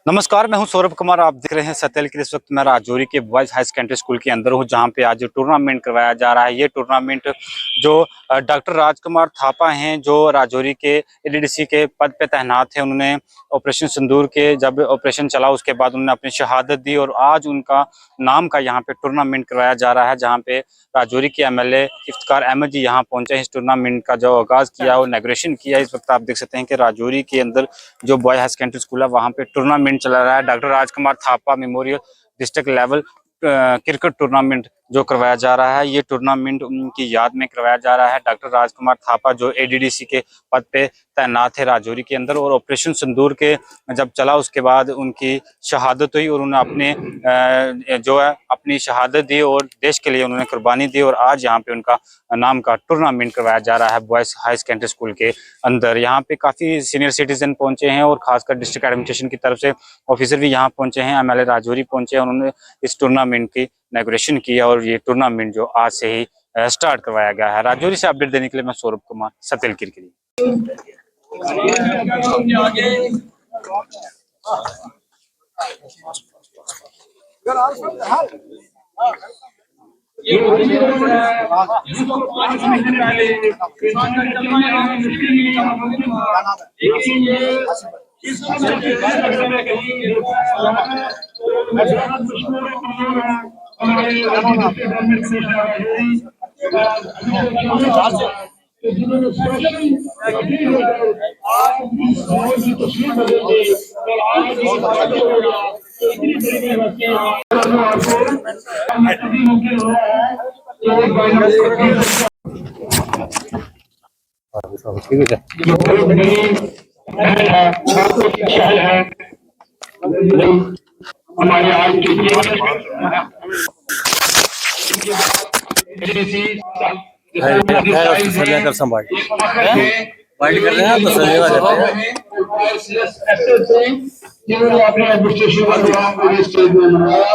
नमस्कार, मैं हूं सौरभ कुमार। आप देख रहे हैं सतेल के। इस वक्त मैं राजौरी के बॉयज हाई सेकेंडरी स्कूल के अंदर हूं, जहां पे आज टूर्नामेंट करवाया जा रहा है। ये टूर्नामेंट जो डॉक्टर राजकुमार थापा हैं, जो राजौरी के एडीडीसी के पद पे तैनात हैं, उन्होंने ऑपरेशन सिंदूर के जब ऑपरेशन चला उसके बाद उन्होंने अपनी शहादत दी और आज उनका नाम का यहाँ पे टूर्नामेंट करवाया जा रहा है, जहाँ पे राजौरी के एमएलए इफ्तिकार अहमद जी यहाँ पहुंचे हैं। इस टूर्नामेंट का जो आगाज किया और इनॉग्रेशन किया। इस वक्त आप देख सकते हैं कि राजौरी के अंदर जो बॉय हाई सेकेंडरी स्कूल है वहाँ पे टूर्नामेंट चला रहा है। Doctor Rajkumar Thapa memorial district level cricket tournament जो करवाया जा रहा है, ये टूर्नामेंट उनकी याद में करवाया जा रहा है। डॉक्टर राजकुमार थापा जो एडीडीसी के पद पे तैनात है राजौरी के अंदर, और ऑपरेशन सिंदूर के जब चला उसके बाद उनकी शहादत हुई और उन्होंने जो है अपनी शहादत दी और देश के लिए उन्होंने कुर्बानी दी। और आज यहाँ पे उनका नाम का टूर्नामेंट करवाया जा रहा है बॉयज हाई सेकेंडरी स्कूल के अंदर। यहाँ पे काफी सीनियर सिटीजन पहुंचे हैं और खासकर डिस्ट्रिक्ट एडमिनिस्ट्रेशन की तरफ से ऑफिसर भी यहाँ पहुंचे हैं। एमएलए राजौरी पहुंचे हैं, उन्होंने इस टूर्नामेंट की इनॉग्रेशन किया और ये टूर्नामेंट जो आज से ही स्टार्ट करवाया गया है। राजौरी से अपडेट देने के लिए मैं सौरभ कुमार, सतेल के लिए। हमारे आज लेकर संभाल वाइट कर रहे हैं तो सजेगा जिन्होंने अपने एडमिनिस्ट्रेशन का प्रोग्राम स्टेज में मनाया।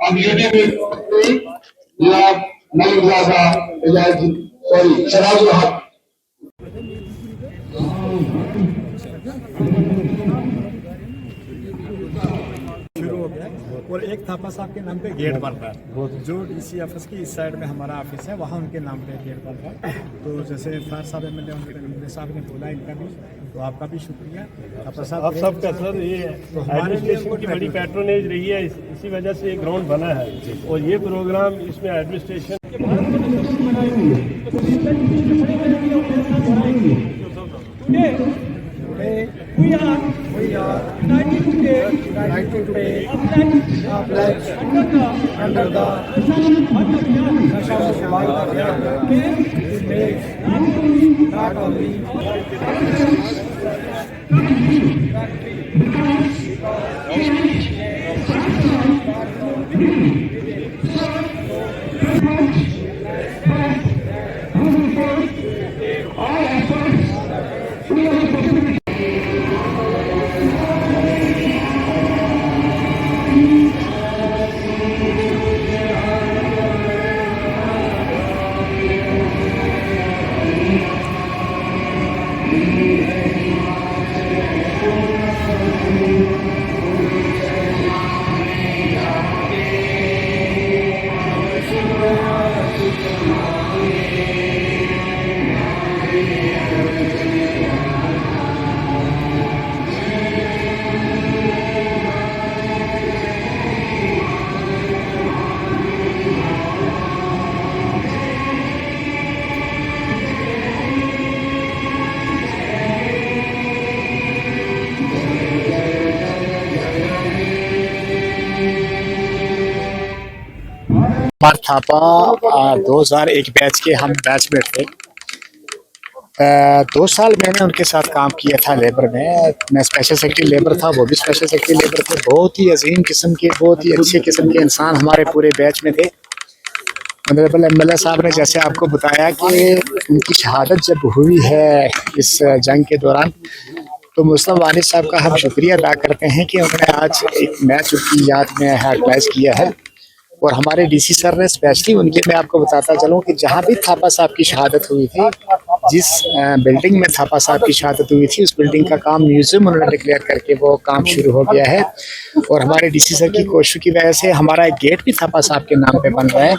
अब यूनियन सॉरी शराजुल हक शुरू हो गया और एक थापा साहब के नाम पे गेट बन रहा है। जो डीसी ऑफिस की इस साइड में हमारा ऑफिस है, वहाँ उनके नाम पे गेट बन रहा है। तो जैसे फार साहब एमएलए साहब ने बोला इनका भी, तो आपका भी शुक्रिया। आप सबका सर, ये एडमिनिस्ट्रेशन की बड़ी पैट्रोनेज रही है, इसी वजह से ये ग्राउंड बना है और ये प्रोग्राम इसमें administration We are united today a pledge under the National to make not only Kumar Thapa 2001 batch के हम बैचमेट थे। 2 साल मैंने उनके साथ काम किया था लेबर में। मैं स्पेशल सेक्रेटरी लेबर था, वो भी स्पेशल सेक्रेटरी लेबर थे। बहुत ही अजीम किस्म के, बहुत ही अच्छे किस्म के इंसान हमारे पूरे बैच में थे। ऑनरेबल एमएलए साहब ने जैसे आपको बताया कि उनकी शहादत जब हुई है इस जंग के दौरान, तो मुस्लिम वालिद साहब का हम शुक्रिया अदा करते हैं कि उन्होंने आज एक मैच उनकी याद में ऑर्गेनाइज किया है। और हमारे डीसी सर ने स्पेशली उनके, मैं आपको बताता चलूं कि जहां भी थापा साहब की शहादत हुई थी, जिस बिल्डिंग में थापा साहब की शहादत हुई थी, उस बिल्डिंग का काम म्यूजियम उन्होंने डिक्लेयर करके वो काम शुरू हो गया है। और हमारे डीसी सर की कोशिश की वजह से हमारा एक गेट भी थापा साहब के नाम पे बन रहा है।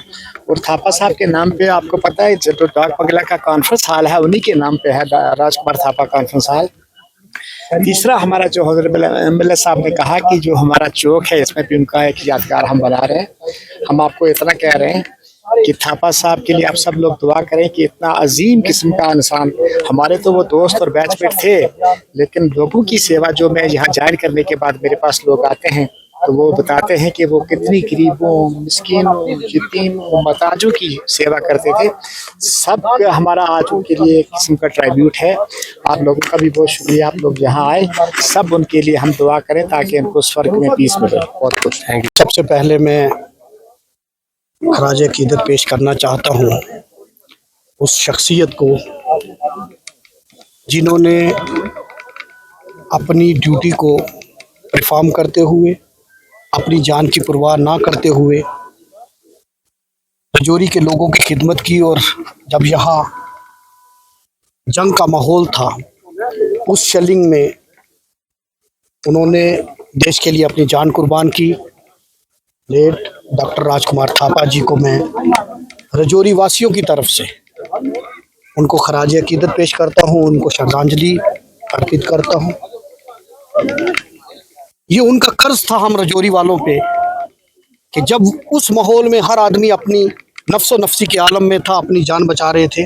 और थापा साहब के नाम पे आपको पता है जो डाक बंगला का कॉन्फ्रेंस हॉल है उन्हीं के नाम पे है, राजकुमार थापा कॉन्फ्रेंस हॉल। तीसरा हमारा जो हॉनरेबल एमएलए साहब ने कहा कि जो हमारा चौक है इसमें भी उनका एक यादगार हम बना रहे हैं। हम आपको इतना कह रहे हैं कि थापा साहब के लिए आप सब लोग दुआ करें कि इतना अजीम किस्म का इंसान, हमारे तो वो दोस्त और बैचमेट थे, लेकिन लोगों की सेवा जो मैं यहाँ ज्वाइन करने के बाद मेरे पास लोग आते हैं तो वो बताते हैं कि वो कितनी गरीबों, मिस्कीनों, यतीमों, मोहताजों की सेवा करते थे। सब हमारा आज उनके लिए एक किस्म का ट्राइब्यूट है। आप लोगों का भी बहुत शुक्रिया, आप लोग यहाँ आए, सब उनके लिए हम दुआ करें ताकि उनको स्वर्ग में पीस मिले। बहुत कुछ थैंक यू। सबसे पहले मैं खराज अकीदत पेश करना चाहता हूँ उस शख्सियत को जिन्होंने अपनी ड्यूटी को परफॉर्म करते हुए, अपनी जान की परवाह ना करते हुए राजौरी के लोगों की खिदमत की। और जब यहाँ जंग का माहौल था, उस शेलिंग में उन्होंने देश के लिए अपनी जान कुर्बान की। लेट डॉक्टर राजकुमार थापा जी को मैं राजौरी वासियों की तरफ से उनको खराज अकीदत पेश करता हूँ, उनको श्रद्धांजलि अर्पित करता हूँ। ये उनका कर्ज था हम राजौरी वालों पे कि जब उस माहौल में हर आदमी अपनी नफ्सो नफ्सी के आलम में था, अपनी जान बचा रहे थे,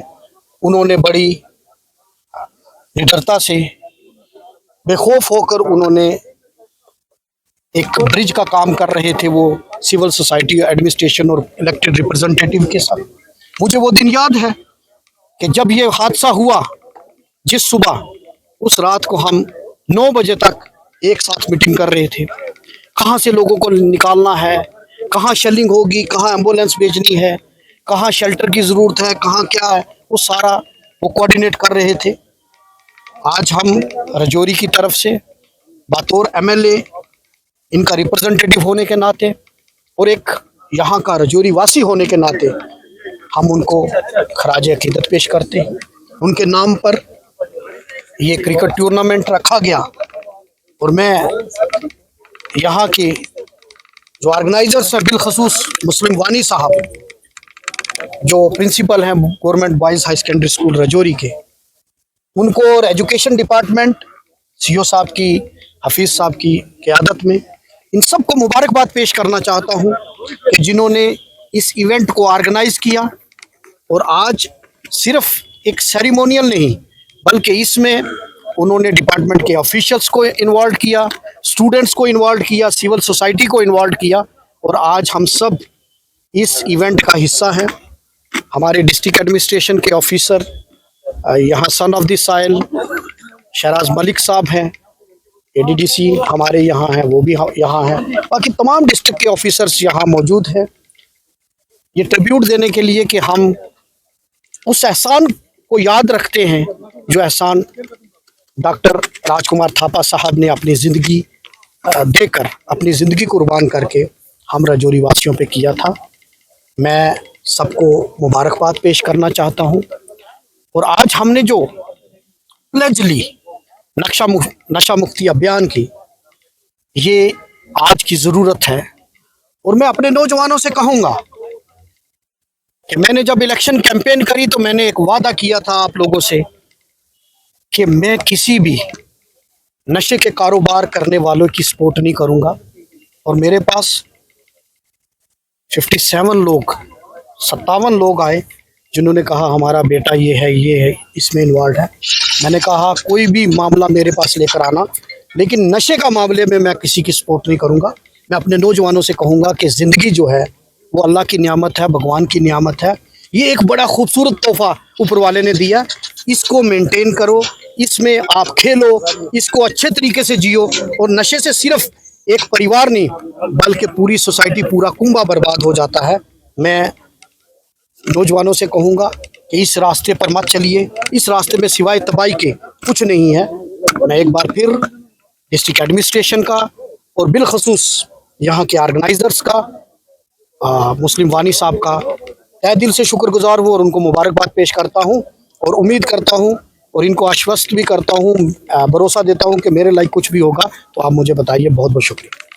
उन्होंने बड़ी निडरता से बेखौफ होकर उन्होंने एक ब्रिज का काम कर रहे थे, वो सिविल सोसाइटी, एडमिनिस्ट्रेशन और इलेक्टेड रिप्रेजेंटेटिव के साथ। मुझे वो दिन याद है कि जब ये हादसा हुआ, जिस सुबह उस रात को हम 9 बजे तक एक साथ मीटिंग कर रहे थे, कहाँ से लोगों को निकालना है, कहाँ शेलिंग होगी, कहाँ एम्बुलेंस भेजनी है, कहाँ शेल्टर की ज़रूरत है, कहाँ क्या है, वो सारा वो कोऑर्डिनेट कर रहे थे। आज हम राजौरी की तरफ से बतौर एमएलए, इनका रिप्रेजेंटेटिव होने के नाते और एक यहाँ का राजौरी वासी होने के नाते हम उनको खराज अकीदत पेश करते हैं। उनके नाम पर ये क्रिकेट टूर्नामेंट रखा गया और मैं यहाँ के जो ऑर्गेनाइजर्स हैं, बिलखसूस मुस्लिम वानी साहब जो प्रिंसिपल हैं government boys high secondary school Rajouri के, उनको और एजुकेशन डिपार्टमेंट, सीओ साहब की, हफीज़ साहब की क़यादत में, इन सब को मुबारकबाद पेश करना चाहता हूँ कि जिन्होंने इस इवेंट को ऑर्गेनाइज़ किया। और आज सिर्फ एक सेरेमोनियल नहीं बल्कि इसमें उन्होंने डिपार्टमेंट के ऑफिशियल्स को इन्वॉल्व किया, स्टूडेंट्स को इन्वॉल्व किया, सिविल सोसाइटी को इन्वॉल्व किया और आज हम सब इस इवेंट का हिस्सा हैं। हमारे डिस्ट्रिक्ट एडमिनिस्ट्रेशन के ऑफिसर यहाँ son of the soil Shahraj Malik साहब हैं, एडीडीसी हमारे यहाँ हैं, वो भी यहाँ हैं, बाकी तमाम डिस्ट्रिक्ट के ऑफिसर्स यहाँ मौजूद हैं ये ट्रिब्यूट देने के लिए कि हम उस एहसान को याद रखते हैं जो एहसान डॉक्टर राजकुमार थापा साहब ने अपनी ज़िंदगी देकर, अपनी ज़िंदगी कुर्बान करके हम राजौरी वासियों पे किया था। मैं सबको मुबारकबाद पेश करना चाहता हूँ। और आज हमने जो प्लेज ली नशा मुक्ति अभियान की, ये आज की ज़रूरत है। और मैं अपने नौजवानों से कहूँगा कि मैंने जब इलेक्शन कैंपेन करी तो मैंने एक वादा किया था आप लोगों से कि मैं किसी भी नशे के कारोबार करने वालों की सपोर्ट नहीं करूँगा। और मेरे पास 57 लोग आए जिन्होंने कहा हमारा बेटा ये है इसमें इन्वॉल्व है। मैंने कहा कोई भी मामला मेरे पास लेकर आना, लेकिन नशे का मामले में मैं किसी की सपोर्ट नहीं करूँगा। मैं अपने नौजवानों से कहूँगा कि ज़िंदगी जो है वो अल्लाह की नियामत है, भगवान की नियामत है। ये एक बड़ा खूबसूरत तोहफ़ा ऊपर वाले ने दिया, इसको मेंटेन करो, इसमें आप खेलो, इसको अच्छे तरीके से जियो। और नशे से सिर्फ एक परिवार नहीं बल्कि पूरी सोसाइटी, पूरा कुंबा बर्बाद हो जाता है। मैं नौजवानों से कहूँगा कि इस रास्ते पर मत चलिए, इस रास्ते में सिवाय तबाही के कुछ नहीं है। मैं एक बार फिर डिस्ट्रिक्ट एडमिनिस्ट्रेशन का और बिलखसूस यहाँ के ऑर्गेनाइजर्स का मुस्लिम वानी साहब का तहे दिल से शुक्रगुजार हूँ और उनको मुबारकबाद पेश करता हूँ और उम्मीद करता हूँ और इनको आश्वस्त भी करता हूँ, भरोसा देता हूँ कि मेरे लायक कुछ भी होगा तो आप मुझे बताइए। बहुत बहुत शुक्रिया।